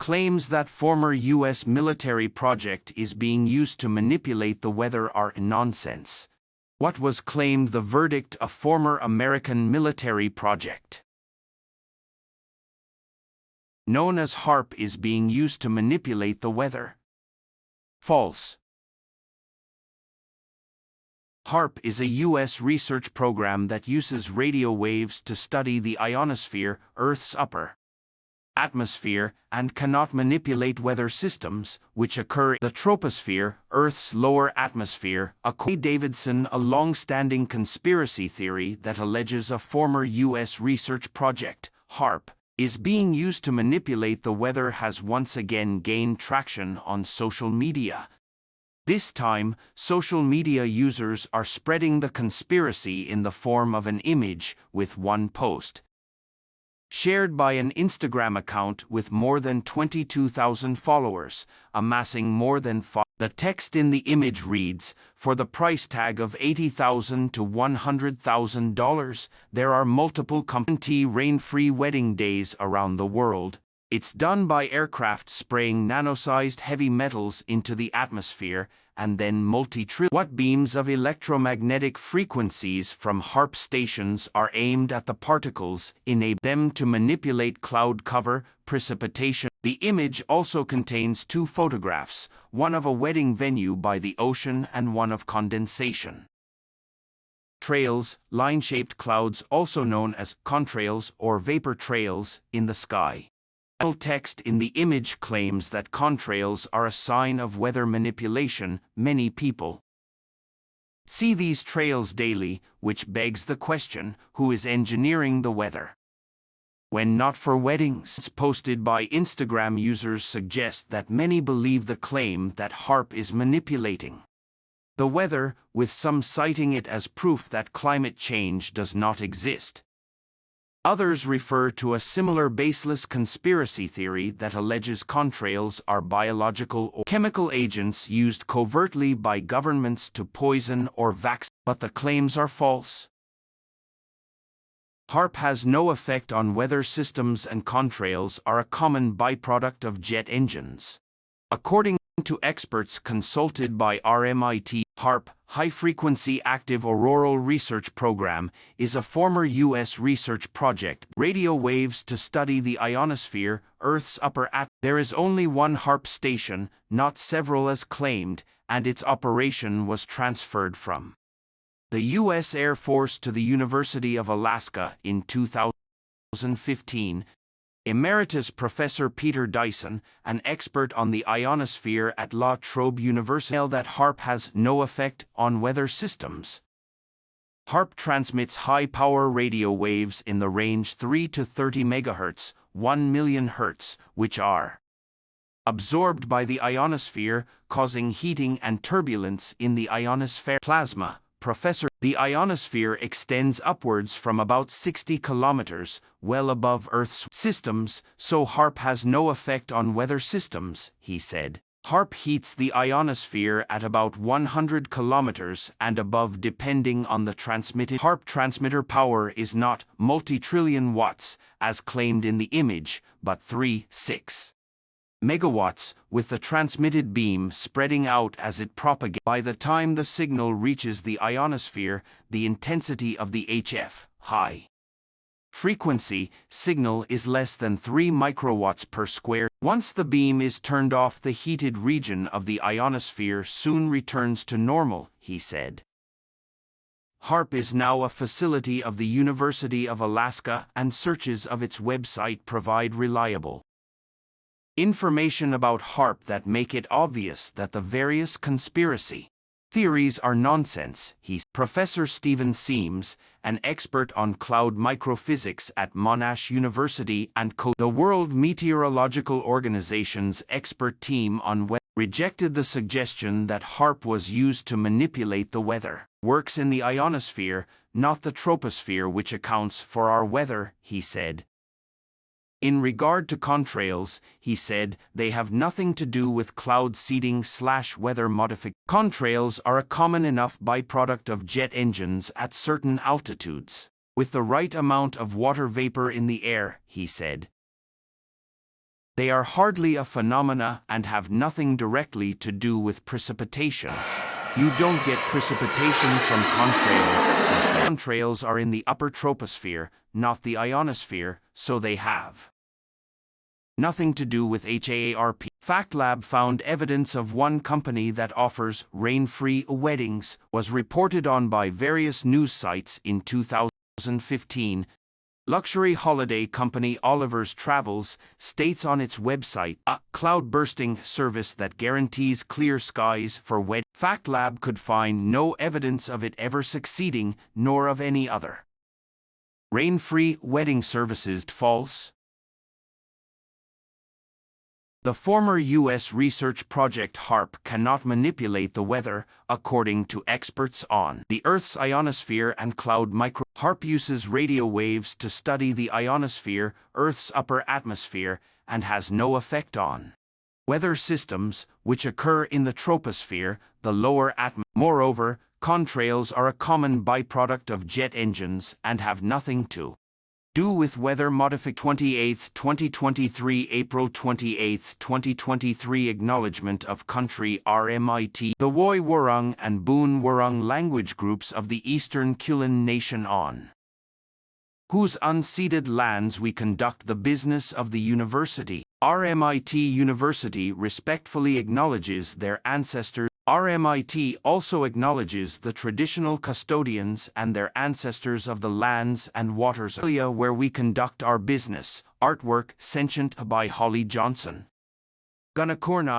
Claims that former U.S. military project is being used to manipulate the weather are nonsense. What was claimed the verdict of former American military project, known as HAARP, is being used to manipulate the weather? False. HAARP is a U.S. research program that uses radio waves to study the ionosphere, Earth's upper atmosphere, and cannot manipulate weather systems, which occur in the troposphere, Earth's lower atmosphere. According to Davidson, a long-standing conspiracy theory that alleges a former U.S. research project, HAARP, is being used to manipulate the weather has once again gained traction on social media. This time, social media users are spreading the conspiracy in the form of an image with one post, shared by an Instagram account with more than 22,000 followers, amassing more than 5. The text in the image reads, "For the price tag of $80,000 to $100,000, there are multiple rain-free wedding days around the world. It's done by aircraft spraying nano-sized heavy metals into the atmosphere and then multi-trillion-watt beams of electromagnetic frequencies from HAARP stations are aimed at the particles, enabling them to manipulate cloud cover, precipitation." The image also contains two photographs, one of a wedding venue by the ocean and one of condensation trails, line-shaped clouds also known as contrails or vapor trails, in the sky. Text in the image claims that contrails are a sign of weather manipulation. Many people see these trails daily, which begs the question, who is engineering the weather when not for weddings? Posted by Instagram users suggest that many believe the claim that HAARP is manipulating the weather, with some citing it as proof that climate change does not exist. Others refer to a similar baseless conspiracy theory that alleges contrails are biological or chemical agents used covertly by governments to poison or vaccinate, but the claims are false. HAARP has no effect on weather systems, and contrails are a common byproduct of jet engines. According to experts consulted by RMIT, HAARP, High-Frequency Active Auroral Research Program, is a former U.S. research project, radio waves to study the ionosphere, Earth's upper atmosphere. There is only one HAARP station, not several as claimed, and its operation was transferred from the U.S. Air Force to the University of Alaska in 2015. Emeritus Professor Peter Dyson, an expert on the ionosphere at La Trobe University, that HAARP has no effect on weather systems. HAARP transmits high-power radio waves in the range 3 to 30 MHz, 1 million Hz, which are absorbed by the ionosphere, causing heating and turbulence in the ionospheric plasma. The ionosphere extends upwards from about 60 kilometers, well above Earth's systems, so HAARP has no effect on weather systems, he said. HAARP heats the ionosphere at about 100 kilometers and above depending on the transmitted. HAARP transmitter power is not multi-trillion watts, as claimed in the image, but 3.6 megawatts, with the transmitted beam spreading out as it propagates. By the time the signal reaches the ionosphere, the intensity of the HF, high frequency, signal is less than 3 microwatts per square. Once the beam is turned off, the heated region of the ionosphere soon returns to normal, he said. HAARP is now a facility of the University of Alaska, and searches of its website provide reliable information about HAARP that make it obvious that the various conspiracy theories are nonsense, Professor Stephen Seams, an expert on cloud microphysics at Monash University and the World Meteorological Organization's expert team on weather, rejected the suggestion that HAARP was used to manipulate the weather. Works in the ionosphere, not the troposphere, which accounts for our weather, he said. In regard to contrails, he said, they have nothing to do with cloud seeding/weather modification. Contrails are a common enough byproduct of jet engines at certain altitudes, with the right amount of water vapor in the air, he said. They are hardly a phenomena and have nothing directly to do with precipitation. You don't get precipitation from contrails. Contrails are in the upper troposphere, not the ionosphere, so they have nothing to do with HAARP. FactLab found evidence of one company that offers rain-free weddings, was reported on by various news sites in 2015. Luxury holiday company Oliver's Travels states on its website a cloud-bursting service that guarantees clear skies for weddings. FactLab could find no evidence of it ever succeeding, nor of any other rain-free wedding services. False. The former U.S. research project HAARP cannot manipulate the weather, according to experts on the Earth's ionosphere and cloud micro. HAARP uses radio waves to study the ionosphere, Earth's upper atmosphere, and has no effect on weather systems, which occur in the troposphere, the lower atmosphere. Moreover, contrails are a common byproduct of jet engines and have nothing to do with weather modification. 28, 2023, April 28, 2023. Acknowledgement of country RMIT. The Woi Wurrung and Boon Wurrung language groups of the Eastern Kulin Nation, on whose unceded lands we conduct the business of the university. RMIT University respectfully acknowledges their ancestors. RMIT also acknowledges the traditional custodians and their ancestors of the lands and waters area where we conduct our business. Artwork Sentient by Holly Johnson. Gunakornai.